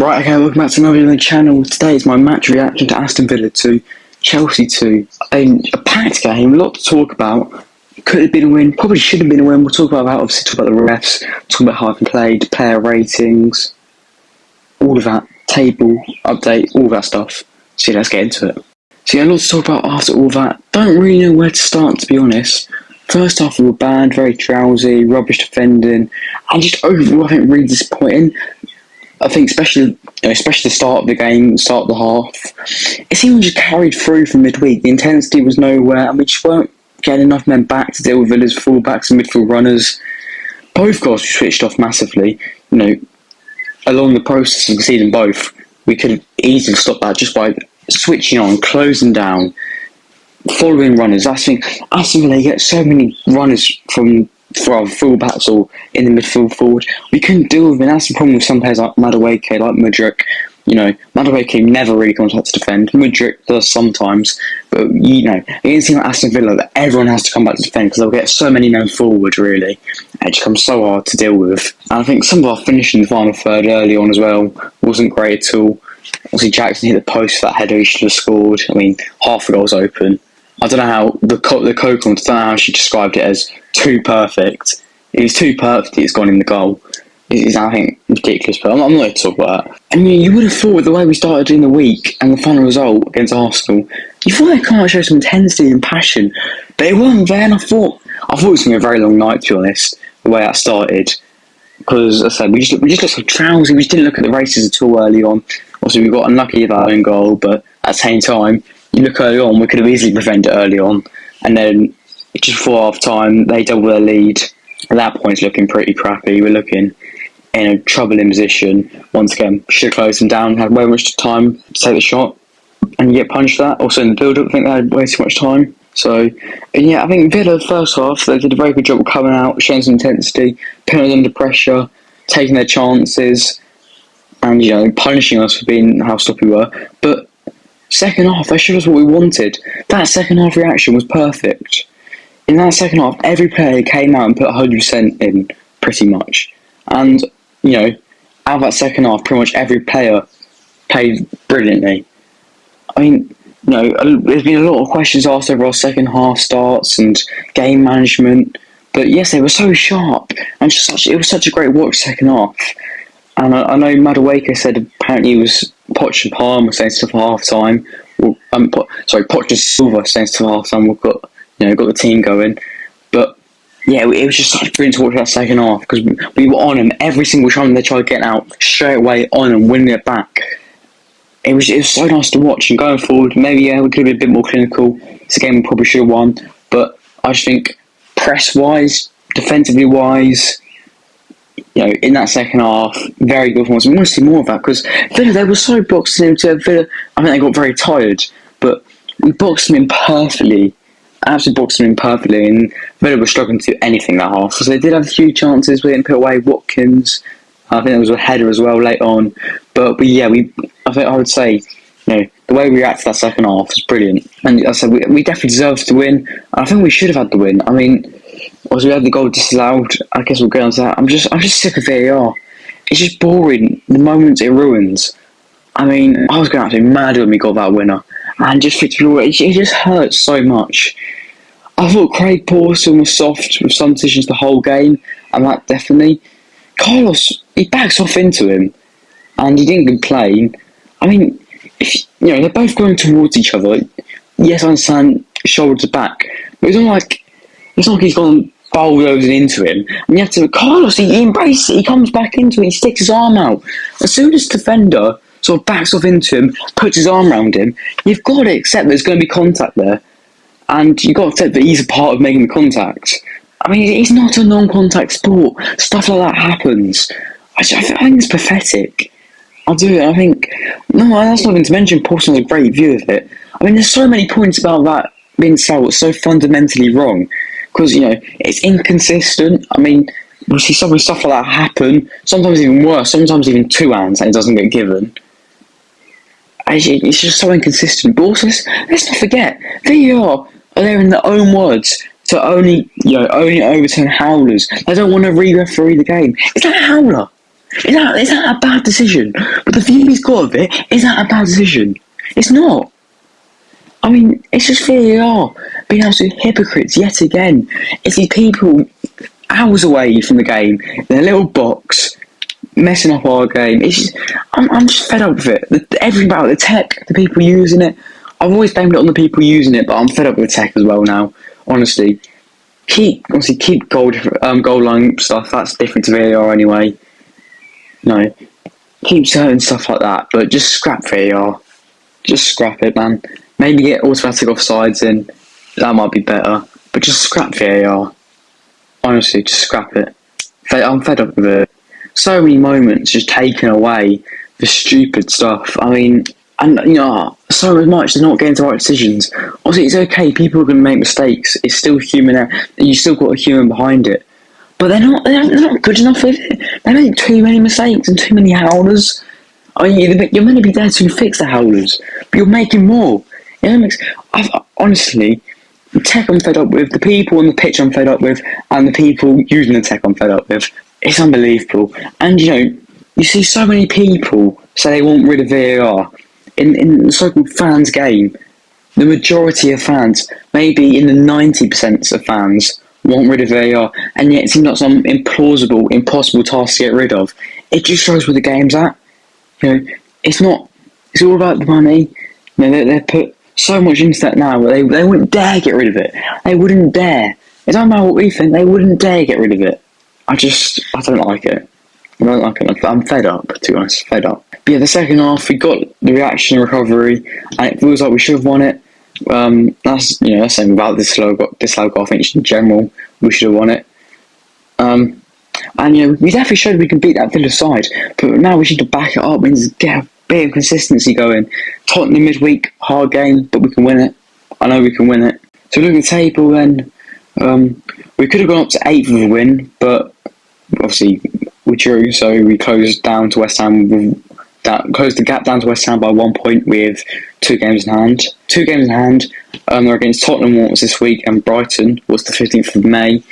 Right, okay, welcome back to another video on the channel. Today is my match reaction to Aston Villa 2, Chelsea 2. A packed game, a lot to talk about. Could have been a win, probably should have been a win. We'll talk about that, obviously talk about the refs, talk about how I've played, player ratings, all of that, table, update, all that stuff. So yeah, let's get into it. So yeah, a lot to talk about after all that. Don't really know where to start, to be honest. First half we were bad, very drowsy, rubbish defending, and just overall I think really disappointing. I think especially the start of the game, start of the half, it seemed just carried through from midweek. The intensity was nowhere, and we just weren't getting enough men back to deal with Villa's full-backs and midfield runners. Both goals we switched off massively. Along the process of conceding both, we could have easily stopped that just by switching on, closing down, following runners. I think Aston Villa get so many runners for our full-backs or in the midfield forward. We couldn't deal with it. That's the problem with some players like Madueke, like Mudryk. Madueke never really comes out to defend. Mudryk does sometimes, but against a team like Aston Villa, that everyone has to come back to defend because they'll get so many men forward. Really, it just becomes so hard to deal with. And I think some of our finishing in the final third early on as well wasn't great at all. Obviously, Jackson hit the post for that header. He should have scored. I mean, half the goal's open. I don't know how the co-commentator, I don't know how she described it as too perfect. It was too perfect, it's gone in the goal. It's, I think, ridiculous, but I'm not going to talk about that. I mean, you would have thought with the way we started in the week and the final result against Arsenal, you thought they can't show some intensity and passion, but it wasn't there, and I thought it was going to be a very long night, to be honest, the way that started. Because, as I said, we just looked so drowsy, we just didn't look at the races at all early on. Obviously, we got unlucky with our own goal, but at the same time, you look early on, we could have easily prevented it early on, and then just before half time, they double their lead. At that point, it's looking pretty crappy. We're looking in a troubling position. Once again, should have closed them down, had way much time to take the shot, and you get punished for that. Also in the build-up, I think they had way too much time. So, I think Villa, first half, they did a very good job of coming out, showing some intensity, putting us under pressure, taking their chances, and, punishing us for being how sloppy we were. But second half, they showed us what we wanted. That second half reaction was perfect. In that second half, every player came out and put 100% in, pretty much. And, out of that second half, pretty much every player played brilliantly. I mean, there's been a lot of questions asked over our second half starts and game management. But yes, they were so sharp. And it was such a great watch second half. And I know Madueke said apparently it was Poch and Palmer saying stuff at half time. Poch and Silva saying stuff at half time. We've got the team going. But yeah, it was just such brilliant to watch that second half because we were on them every single time they tried getting out, straight away on and winning it back. It was so nice to watch. And going forward, maybe we could be a bit more clinical. It's a game we probably should have won. But I just think press-wise, defensively wise, in that second half, very good performance. We want to see more of that because Villa, they were so boxed into Villa. I think they got very tired, but we boxed them in perfectly. Absolutely boxed them in perfectly, and Villa were struggling to do anything that half. So they did have a few chances. We didn't put away Watkins. I think there was a header as well late on. But I would say, the way we reacted to that second half was brilliant. And as I said, we definitely deserved to win. I think we should have had the win. I mean, as we had the goal disallowed, I guess we'll get on to that. I'm just sick of VAR. It's just boring. The moments it ruins. I mean, I was going absolutely mad when we got that winner. And just it just hurts so much. I thought Craig Pawson was soft with some decisions the whole game, and that definitely. Carlos, he backs off into him, and he didn't complain. I mean, they're both going towards each other. Yes, I understand shoulder to back, but it's not like he's gone bulldozing into him. And you have to, Carlos, he embraces it. He comes back into it. He sticks his arm out. As soon as the defender sort of backs off into him, puts his arm around him, you've got to accept there's going to be contact there. And you've got to accept that he's a part of making the contact. I mean, it's not a non-contact sport. Stuff like that happens. I think it's pathetic. I do. I think... No, that's not even to mention Paulson has a great view of it. I mean, there's so many points about that being so fundamentally wrong. Because, it's inconsistent. I mean, we see some stuff like that happen. Sometimes even worse. Sometimes even two hands and it doesn't get given. It's just so inconsistent. But also, let's not forget, VAR are there in their own words to only overturn howlers. They don't want to re-referee the game. Is that a howler? Is that a bad decision? But the view he's got of it, is that a bad decision? It's not. I mean, it's just VAR being absolute hypocrites yet again. It's these people hours away from the game in a little box messing up our game. It's just, I'm just fed up with it. Everything about the tech, the people using it. I've always blamed it on the people using it, but I'm fed up with the tech as well now. Honestly, keep goal line stuff. That's different to VAR anyway. No, keep certain stuff like that, but just scrap VAR. Just scrap it, man. Maybe get automatic offsides in. That might be better. But just scrap VAR. Honestly, just scrap it. I'm fed up with it. So many moments just taken away for stupid stuff. I mean, and so much they're not getting the right decisions. Obviously, it's okay. People are going to make mistakes. It's still human error. You still got a human behind it. But they're not good enough with it. They make too many mistakes and too many howlers. I mean, you're meant to be there to fix the howlers, but you're making more. Honestly, the tech I'm fed up with, the people on the pitch I'm fed up with, and the people using the tech I'm fed up with. It's unbelievable. And you see so many people say they want rid of VAR in the so-called fans game. The majority of fans, maybe in the 90% of fans, want rid of VAR, and yet it seems like some implausible, impossible task to get rid of. It just shows where the game's at. It's not. It's all about the money. They put so much into that now. They wouldn't dare get rid of it. They wouldn't dare. It doesn't matter what we think. They wouldn't dare get rid of it. I don't like it. I don't like it. I'm fed up. To be honest, fed up. But yeah, the second half we got the reaction recovery, and it feels like we should have won it. That's saying about this slow goal. I think just in general we should have won it. And we definitely showed we can beat that Villa side, but now we need to back it up and just get a bit of consistency going. Tottenham midweek, hard game, but we can win it. I know we can win it. So looking at the table then, we could have gone up to 8th with a win, but obviously we drew, so we closed down to West Ham. Closed the gap down to West Ham by 1 point with 2 games in hand. They're against Tottenham this week, and Brighton was the 15th of May.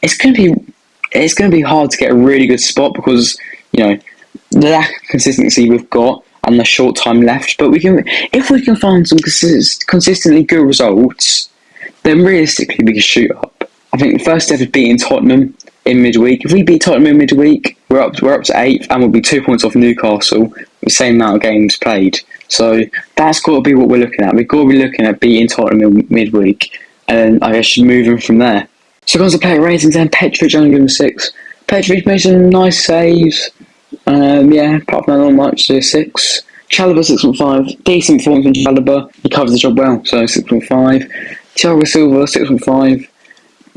It's going to be hard to get a really good spot because the lack of consistency we've got and the short time left. But if we can find some consistently good results, then realistically we can shoot up. I think the first step is beating Tottenham in midweek. If we beat Tottenham in midweek, we're up to 8th, and we'll be 2 points off Newcastle with the same amount of games played. So that's got to be what we're looking at. We've got to be looking at beating Tottenham in midweek, and I guess moving from there. So comes the player ratings then. Petrovic only given 6. Petrovic made some nice saves. Apart from that, not much, so 6. Chalobah 6.5. Decent performance from Chalobah. He covers the job well, so 6.5. Thiago Silva 6.5.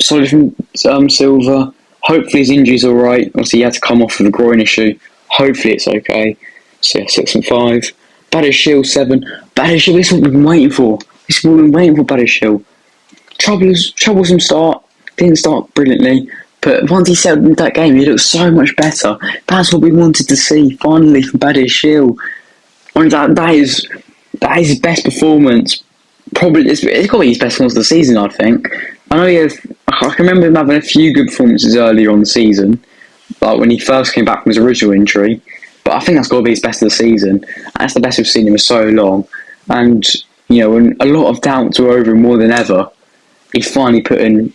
Solid from Silva. Hopefully his injury's alright. Obviously he had to come off with a groin issue. Hopefully it's okay. So 6.5. Badiashile 7. Badiashile, this is what we've been waiting for. Badiashile. Troublesome start. Didn't start brilliantly, but once he settled into that game, he looked so much better. That's what we wanted to see finally from Badiashile. That is his best performance. Probably it's got to be his best performance of the season, I think. I can remember him having a few good performances earlier on the season, like when he first came back from his original injury. But I think that's got to be his best of the season. And that's the best we've seen him for so long. And when a lot of doubts were over him more than ever, he's finally put in.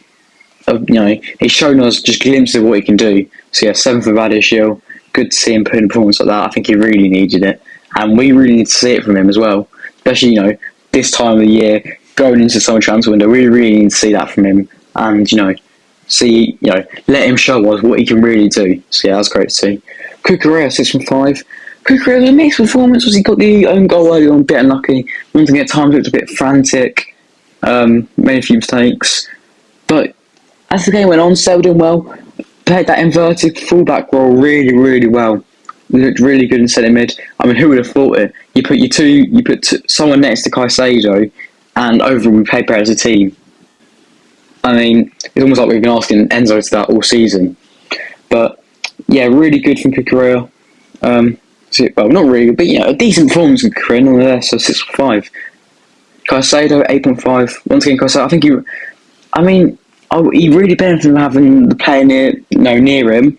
He's shown us just glimpses of what he can do. So 7th for Badiashile. Good to see him put in a performance like that. I think he really needed it, and we really need to see it from him as well. Especially this time of the year, going into the summer transfer window, we really need to see that from him, and let him show us what he can really do. So that's great to see. Cucurella 6.5. Cucurella was a mixed performance. He got the own goal early on, a bit unlucky. One thing at times looked a bit frantic. Made a few mistakes, but as the game went on, settled in well, played that inverted fullback role really, really well. Looked really good in centre mid. I mean, who would have thought it? You put someone next to Caicedo, and overall we played better as a team. I mean, it's almost like we've been asking Enzo to that all season. But yeah, really good from Cucurella. Well, not really good, but a decent performance from Cucurella nonetheless. So 6.5. Caicedo 8.5. Once again, Caicedo. I think he really benefited from having the player near him.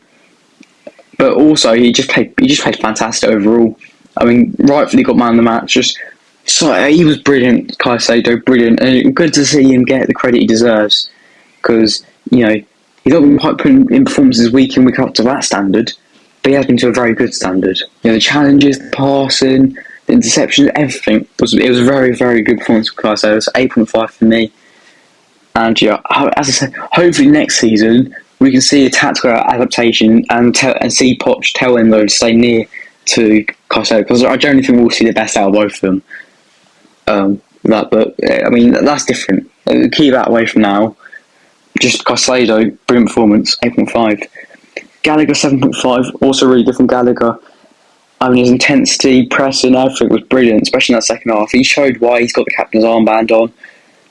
but also he just played fantastic overall. I mean, rightfully got man of the match. Just so he was brilliant, Caicedo, brilliant, and good to see him get the credit he deserves. Because he's not been quite putting in performances week in week out to that standard, but he has been to a very good standard. The challenges, the passing, the interceptions, everything it was a very, very good performance for Caicedo. It's 8.5 for me. And as I said, hopefully next season we can see a tactical adaptation and see Poch tell him though to stay near to Caicedo, because I generally think we'll see the best out of both of them. I mean that's different. Keep that away from now. Just Caicedo, brilliant performance, 8.5. Gallagher 7.5, also really good from Gallagher. I mean his intensity, pressing, everything was brilliant, especially in that second half. He showed why he's got the captain's armband on,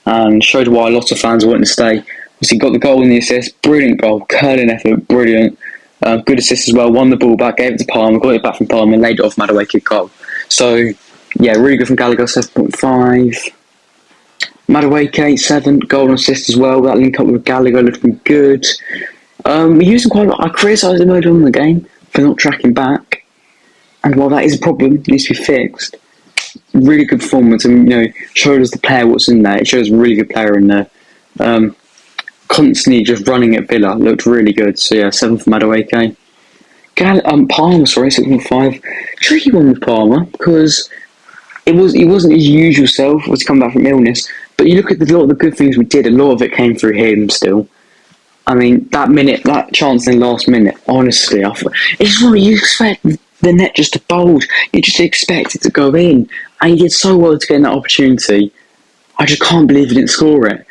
and showed why a lot of fans wanted to stay. He got the goal and the assist, brilliant goal, curling effort, brilliant. Good assist as well, won the ball back, gave it to Palmer, got it back from Palmer, and laid it off Madueke goal. So, yeah, really good from Gallagher, 7.5. Madueke, 7, goal and assist as well. That link up with Gallagher looking good. We used him quite a lot. I criticised him earlier on in the game for not tracking back. And while that is a problem, it needs to be fixed. Really good performance, and showed us the player what's in there. It shows a really good player in there. Constantly just running at Villa, looked really good. So yeah, 7 for Madueke. Palmer, 6.5. Tricky one with Palmer because he wasn't his usual self. Was come back from illness, but you look at a lot of the good things we did. A lot of it came through him still. I mean, that chance in the last minute. Honestly, it's just what you expect. The net just to bulge. You just expect it to go in. And he did so well to get that opportunity. I just can't believe he didn't score it.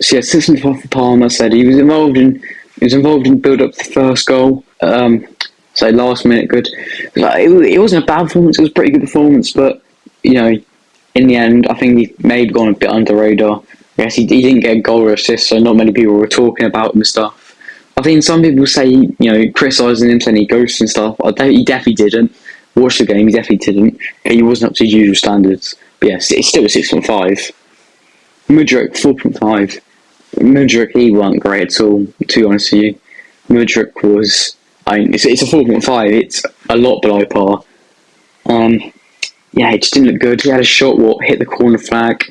So yeah, 6.5 for Palmer. Said he was involved in build up to the first goal. So last minute good. It wasn't a bad performance. It was a pretty good performance. But in the end, I think he may have gone a bit under radar. Yes, he didn't get a goal or assist, so not many people were talking about him and stuff. I think some people say, criticising him, saying he ghosts and stuff. He definitely didn't. Watch the game, he definitely didn't. He wasn't up to his usual standards. But yes, it's still a 6.5. Mudryk, 4.5. Mudryk, he wasn't great at all, to be honest with you. Mudryk was, it's a 4.5. It's a lot below par. It just didn't look good. He had a shot, hit the corner flag.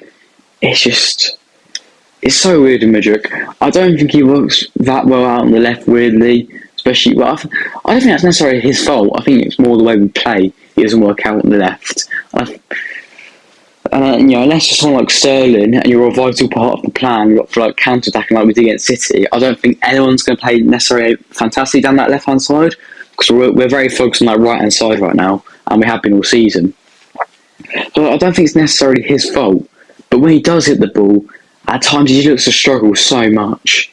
It's so weird in Mudryk. I don't think he works that well out on the left, weirdly. Especially, I don't think that's necessarily his fault. I think it's more the way we play. He doesn't work out on the left. Unless you're someone like Sterling and you're a vital part of the plan for counter-attacking like we did against City, I don't think anyone's going to play necessarily fantastically down that left-hand side, because we're very focused on that right-hand side right now, and we have been all season. So I don't think it's necessarily his fault, but when he does hit the ball, at times he looks to struggle so much.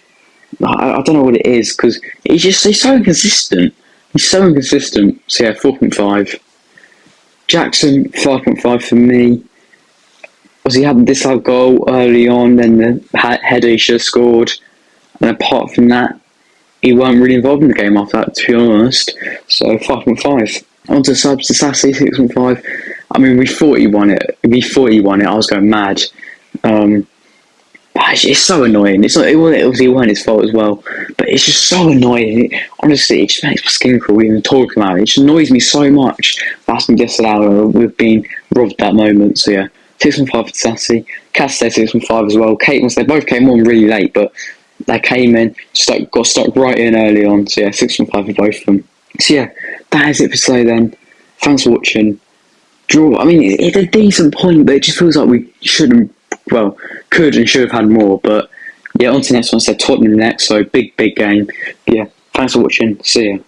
I don't know what it is, because he's so inconsistent. He's so inconsistent. So yeah, 4.5. Jackson, 5.5 for me. He had this goal early on, then the header he should have scored. And apart from that, he weren't really involved in the game after that, to be honest. So 5.5. On to subs, to Sassy, 6.5. I mean, we thought he won it. I was going mad. It's so annoying. It wasn't his fault as well, but it's just so annoying. Honestly, it just makes my skin crawl even talking about it. It just annoys me so much. That's been disallowed. We've been robbed that moment. So yeah, 6.5 for Sassy. Cass said 6.5 as well. They both came on really late, but they came in, got stuck right in early on. So yeah, 6.5 for both of them. So yeah, that is it for today then. Thanks for watching. Draw. I mean, it's a decent point, but it just feels like we could and should have had more. But yeah, on to the next one. Tottenham next, so big game. Yeah, thanks for watching. See ya.